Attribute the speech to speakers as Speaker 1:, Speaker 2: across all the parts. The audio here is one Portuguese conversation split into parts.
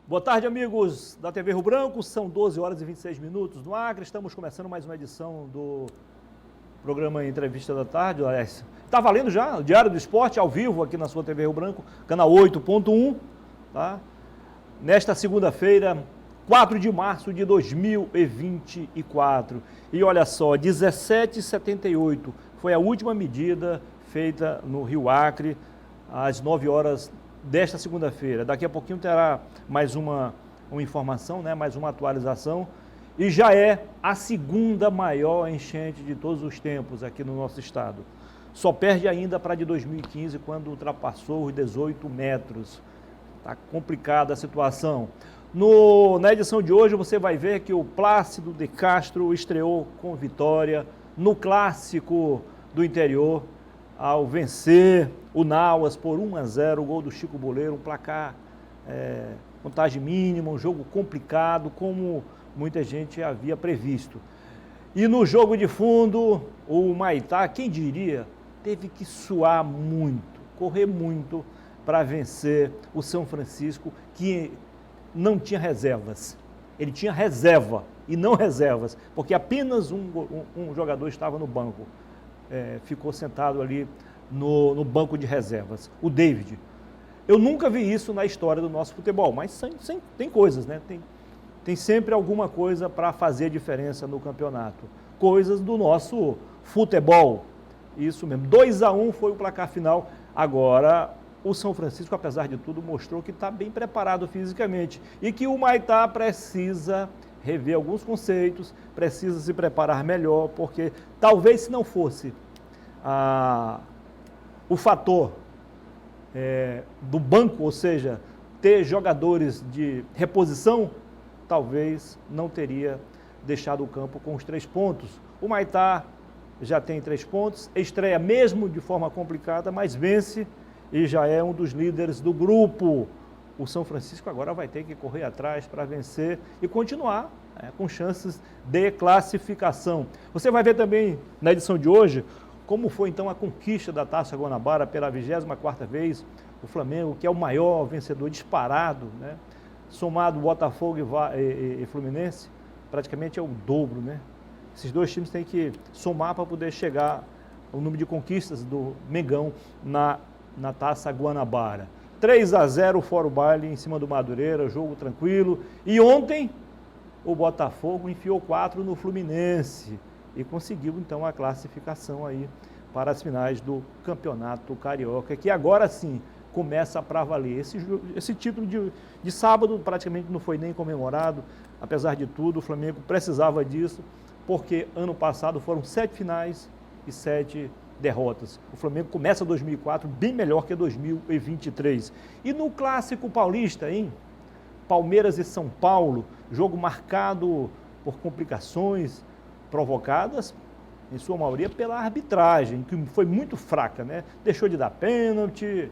Speaker 1: Boa tarde, amigos da TV Rio Branco. São 12 horas e 26 minutos no Acre. Estamos começando mais uma edição do programa Entrevista da Tarde. Está valendo já o Diário do Esporte, ao vivo, aqui na sua TV Rio Branco, canal 8.1. Tá? Nesta segunda-feira, 4 de março de 2024. E olha só, 17h78 foi a última medida feita no Rio Acre, às 9 horas desta segunda-feira. Daqui a pouquinho terá mais uma informação, né? Mais uma atualização. E já é a segunda maior enchente de todos os tempos aqui no nosso estado. Só perde ainda para a de 2015, quando ultrapassou os 18 metros. Está complicada a situação. Na edição de hoje você vai ver que o Plácido de Castro estreou com vitória no Clássico do Interior, ao vencer o Nauas por 1-0, o gol do Chico Boleiro, um placar, contagem mínima, um jogo complicado, como muita gente havia previsto. E no jogo de fundo, o Maitá, quem diria, teve que suar muito, correr muito para vencer o São Francisco, que não tinha reservas. Ele tinha reserva e não reservas, porque apenas um jogador estava no banco. Ficou sentado ali no banco de reservas, o David. Eu nunca vi isso na história do nosso futebol, mas tem coisas, né? Tem sempre alguma coisa para fazer diferença no campeonato. Coisas do nosso futebol. Isso mesmo. 2-1 foi o placar final. Agora, o São Francisco, apesar de tudo, mostrou que está bem preparado fisicamente e que o Maitá precisa rever alguns conceitos, precisa se preparar melhor, porque talvez se não fosse o fator do banco, ou seja, ter jogadores de reposição, talvez não teria deixado o campo com os 3 pontos. O Maitá já tem 3 pontos, estreia mesmo de forma complicada, mas vence e já é um dos líderes do grupo. O São Francisco agora vai ter que correr atrás para vencer e continuar com chances de classificação. Você vai ver também na edição de hoje como foi então a conquista da Taça Guanabara pela 24ª vez. O Flamengo, que é o maior vencedor disparado, né? Somado Botafogo e Fluminense, praticamente é o dobro, né? Esses dois times têm que somar para poder chegar ao número de conquistas do Mengão na Taça Guanabara. 3-0 fora o baile em cima do Madureira, jogo tranquilo. E ontem o Botafogo enfiou 4 no Fluminense e conseguiu então a classificação aí para as finais do Campeonato Carioca, que agora sim começa para valer. Esse título de sábado praticamente não foi nem comemorado, apesar de tudo, o Flamengo precisava disso, porque ano passado foram 7 finais e 7 derrotas. O Flamengo começa 2004 bem melhor que 2023. E no Clássico Paulista, hein? Palmeiras e São Paulo, jogo marcado por complicações provocadas, em sua maioria, pela arbitragem, que foi muito fraca, né? Deixou de dar pênalti,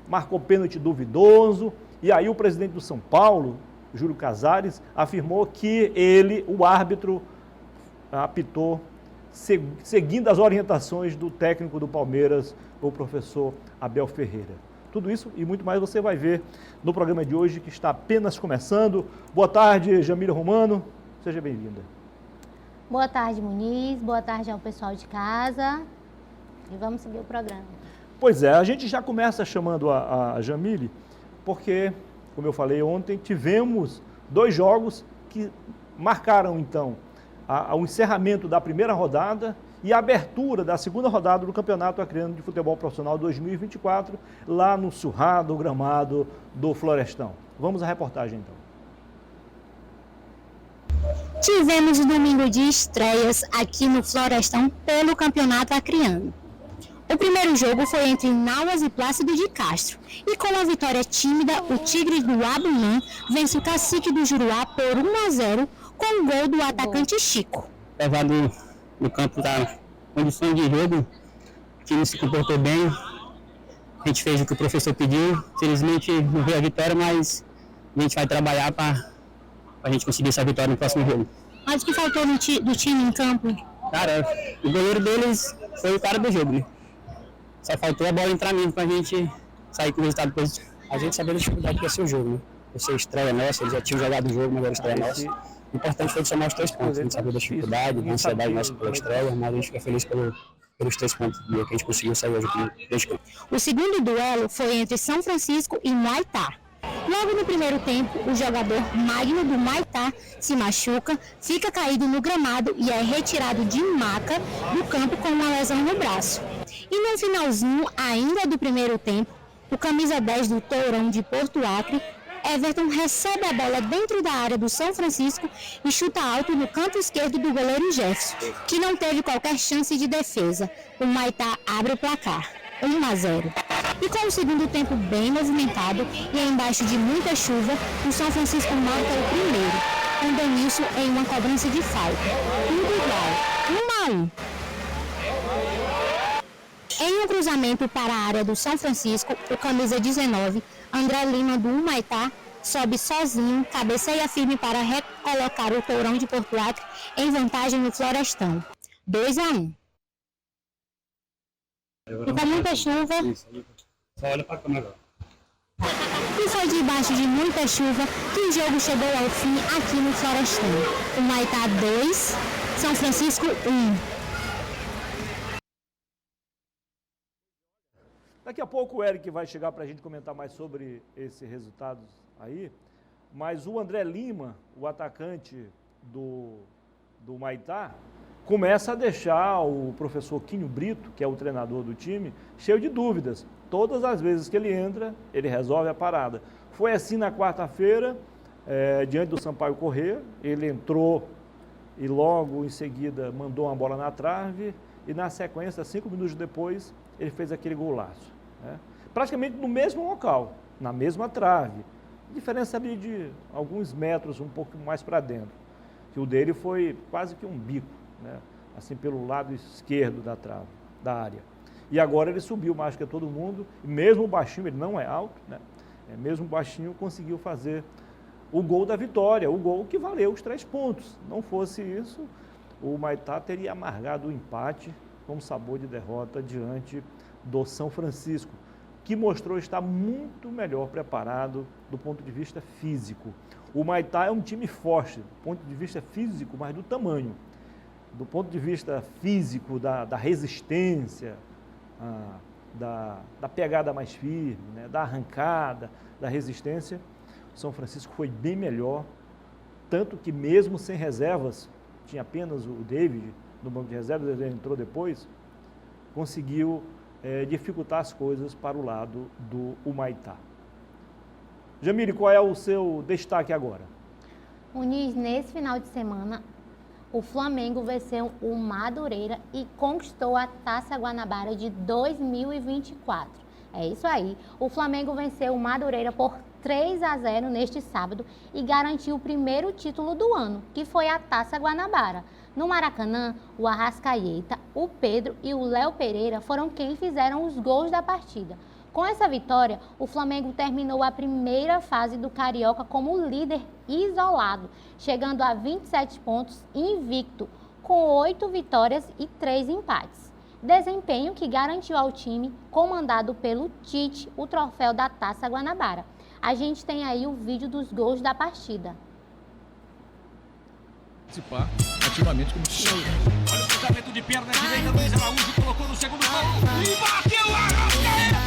Speaker 1: marcou pênalti duvidoso, e aí o presidente do São Paulo, Júlio Casares, afirmou que ele, o árbitro, apitou seguindo as orientações do técnico do Palmeiras, o professor Abel Ferreira. Tudo isso e muito mais você vai ver no programa de hoje, que está apenas começando. Boa tarde, Jamília Romano, seja bem-vinda.
Speaker 2: Boa tarde, Muniz, boa tarde ao pessoal de casa e vamos seguir o programa.
Speaker 1: Pois é, a gente já começa chamando a Jamília, porque, como eu falei ontem, tivemos 2 jogos que marcaram então o encerramento da primeira rodada e a abertura da segunda rodada do Campeonato Acreano de Futebol Profissional 2024, lá no surrado gramado do Florestão. Vamos à reportagem então.
Speaker 3: Tivemos o domingo de estreias aqui no Florestão pelo Campeonato Acreano. O primeiro jogo foi entre Nauas e Plácido de Castro, e com uma vitória tímida, o Tigres do Abunã vence o Cacique do Juruá por 1-0 com o gol do atacante Chico.
Speaker 4: Levado no campo da condição de jogo, o time se comportou bem, a gente fez o que o professor pediu, felizmente não veio a vitória, mas a gente vai trabalhar para a gente conseguir essa vitória no próximo jogo.
Speaker 3: Mas o que faltou do time em campo?
Speaker 4: Cara, o goleiro deles foi o cara do jogo, né? Só faltou a bola entrar mesmo pra gente sair com o resultado positivo. A gente sabia da dificuldade que ia ser o jogo, né? por ser estreia nossa, eles já tinham jogado o jogo, mas era estreia nossa. O importante foi somar os 3 pontos. A gente sabia da dificuldade, da ansiedade nossa pela estreia, mas a gente fica feliz pelos 3 pontos que a gente conseguiu sair hoje aqui.
Speaker 3: O segundo duelo foi entre São Francisco e Humaitá. Logo no primeiro tempo, o jogador Magno do Humaitá se machuca, fica caído no gramado e é retirado de maca do campo com uma lesão no braço. E no finalzinho ainda do primeiro tempo, o camisa 10 do Tourão de Porto Acre, Everton, recebe a bola dentro da área do São Francisco e chuta alto no canto esquerdo do goleiro Jefferson, que não teve qualquer chance de defesa. O Humaitá abre o placar, 1-0. E com o segundo tempo bem movimentado e embaixo de muita chuva, o São Francisco marca o primeiro, com Denilson em uma cobrança de falta. Tudo igual, 1-1. Em um cruzamento para a área do São Francisco, o camisa 19, André Lima do Humaitá, sobe sozinho, cabeceia firme para recolocar o Tourão de Porto Acre em vantagem no Florestão. 2-1. E com muita chuva,
Speaker 4: Só olha para a câmera.
Speaker 3: e foi debaixo de muita chuva que o jogo chegou ao fim aqui no Florestão. Humaitá 2, São Francisco 1.
Speaker 1: Daqui a pouco o Eric vai chegar para a gente comentar mais sobre esses resultados aí, mas o André Lima, o atacante do Humaitá, começa a deixar o professor Quinho Brito, que é o treinador do time, cheio de dúvidas. Todas as vezes que ele entra, ele resolve a parada. Foi assim na quarta-feira, diante do Sampaio Corrêa, ele entrou e logo em seguida mandou uma bola na trave e na sequência, 5 minutos depois, ele fez aquele golaço. Né? Praticamente no mesmo local, na mesma trave. Diferença ali de alguns metros, um pouco mais para dentro. Que o dele foi quase que um bico, né? Assim pelo lado esquerdo da trave, da área. E agora ele subiu mais que todo mundo, e mesmo baixinho, ele não é alto, né? Mesmo baixinho conseguiu fazer o gol da vitória, o gol que valeu os 3 pontos. Não fosse isso, o Humaitá teria amargado o empate com sabor de derrota diante do São Francisco, que mostrou estar muito melhor preparado do ponto de vista físico. O Humaitá é um time forte, do ponto de vista físico, mas do tamanho. Do ponto de vista físico, da resistência, da pegada mais firme, né, da arrancada, da resistência, o São Francisco foi bem melhor, tanto que mesmo sem reservas, tinha apenas o David no banco de reservas, ele entrou depois, conseguiu dificultar as coisas para o lado do Humaitá. Jamile, qual é o seu destaque agora?
Speaker 2: Muniz, nesse final de semana, o Flamengo venceu o Madureira e conquistou a Taça Guanabara de 2024. É isso aí. O Flamengo venceu o Madureira por 3-0 neste sábado e garantiu o primeiro título do ano, que foi a Taça Guanabara. No Maracanã, o Arrascaeta, o Pedro e o Léo Pereira foram quem fizeram os gols da partida. Com essa vitória, o Flamengo terminou a primeira fase do Carioca como líder isolado, chegando a 27 pontos invicto, com 8 vitórias e 3 empates. Desempenho que garantiu ao time, comandado pelo Tite, o troféu da Taça Guanabara. A gente tem aí o vídeo dos gols da partida.
Speaker 5: Participar ativamente como se olha o cruzamento de perna direita, Luiz Araújo colocou no segundo pau e bateu a Arrascaeta!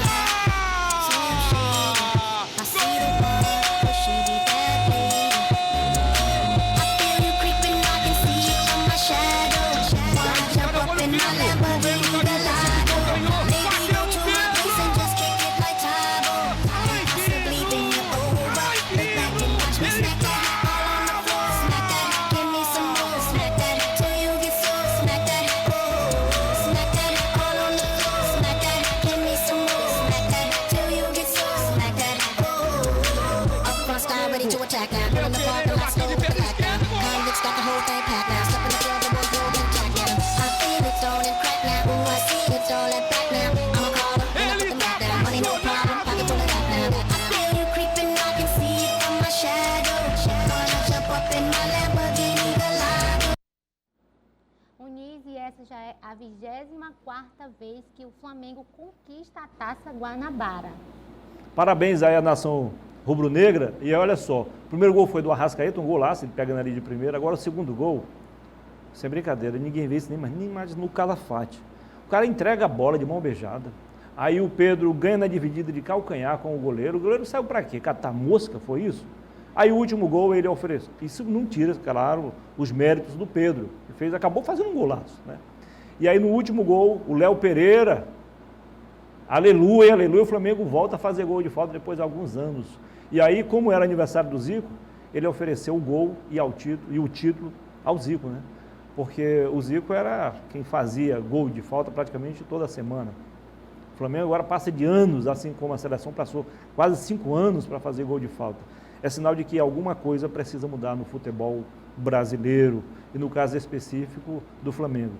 Speaker 2: Essa já é a 24ª vez que o Flamengo conquista a Taça Guanabara.
Speaker 1: Parabéns aí à nação rubro-negra. E olha só, o primeiro gol foi do Arrascaeta, um golaço, ele pega na linha de primeira. Agora o segundo gol, sem brincadeira, ninguém vê isso nem mais no Calafate. O cara entrega a bola de mão beijada. Aí o Pedro ganha na dividida de calcanhar com o goleiro saiu para quê? Catar mosca, foi isso? Aí o último gol ele oferece. Isso não tira, claro, os méritos do Pedro, que acabou fazendo um golaço, né? E aí no último gol, o Léo Pereira, aleluia, aleluia, o Flamengo volta a fazer gol de falta depois de alguns anos. E aí, como era aniversário do Zico, ele ofereceu o gol e o título ao Zico, né? Porque o Zico era quem fazia gol de falta praticamente toda semana. O Flamengo agora passa de anos, assim como a seleção passou quase 5 anos para fazer gol de falta. É sinal de que alguma coisa precisa mudar no futebol brasileiro e no caso específico do Flamengo.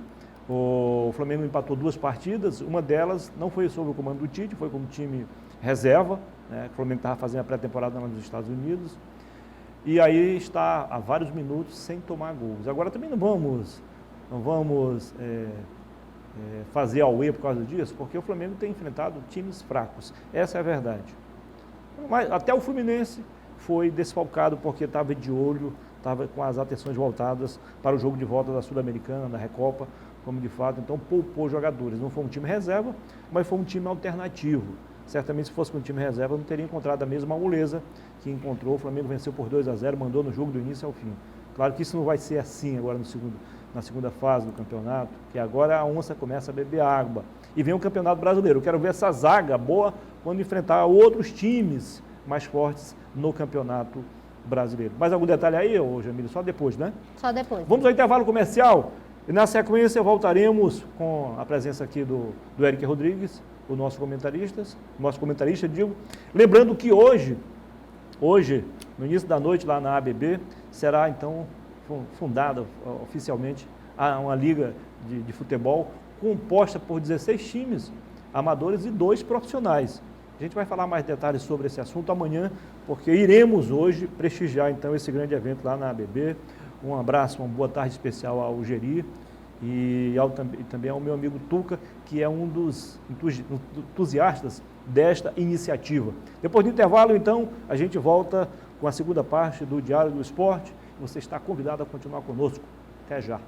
Speaker 1: O Flamengo empatou 2 partidas, uma delas não foi sob o comando do Tite, foi como time reserva, né? O Flamengo estava fazendo a pré-temporada nos Estados Unidos, e aí está há vários minutos sem tomar gols. Agora também não vamos fazer auê por causa disso, porque o Flamengo tem enfrentado times fracos, essa é a verdade. Mas até o Fluminense foi desfalcado porque estava de olho, estava com as atenções voltadas para o jogo de volta da Sul-Americana, da Recopa, como de fato, então poupou jogadores. Não foi um time reserva, mas foi um time alternativo. Certamente se fosse com um time reserva não teria encontrado a mesma moleza que encontrou. O Flamengo venceu por 2-0, mandou no jogo do início ao fim. Claro que isso não vai ser assim agora na segunda fase do campeonato, que agora a onça começa a beber água. E vem o Campeonato Brasileiro. Eu quero ver essa zaga boa quando enfrentar outros times mais fortes no Campeonato Brasileiro. Mais algum detalhe aí, Jamília? Só depois, né?
Speaker 2: Só depois.
Speaker 1: Vamos ao intervalo comercial e na sequência voltaremos com a presença aqui do Eric Rodrigues, o nosso comentarista, digo. Lembrando que hoje, no início da noite lá na ABB, será então fundada oficialmente uma liga de futebol composta por 16 times amadores e 2 profissionais. A gente vai falar mais detalhes sobre esse assunto amanhã, porque iremos hoje prestigiar então esse grande evento lá na ABB. Um abraço, uma boa tarde especial ao Geri e também ao meu amigo Tuca, que é um dos entusiastas desta iniciativa. Depois do intervalo, então, a gente volta com a segunda parte do Diário do Esporte. Você está convidado a continuar conosco. Até já.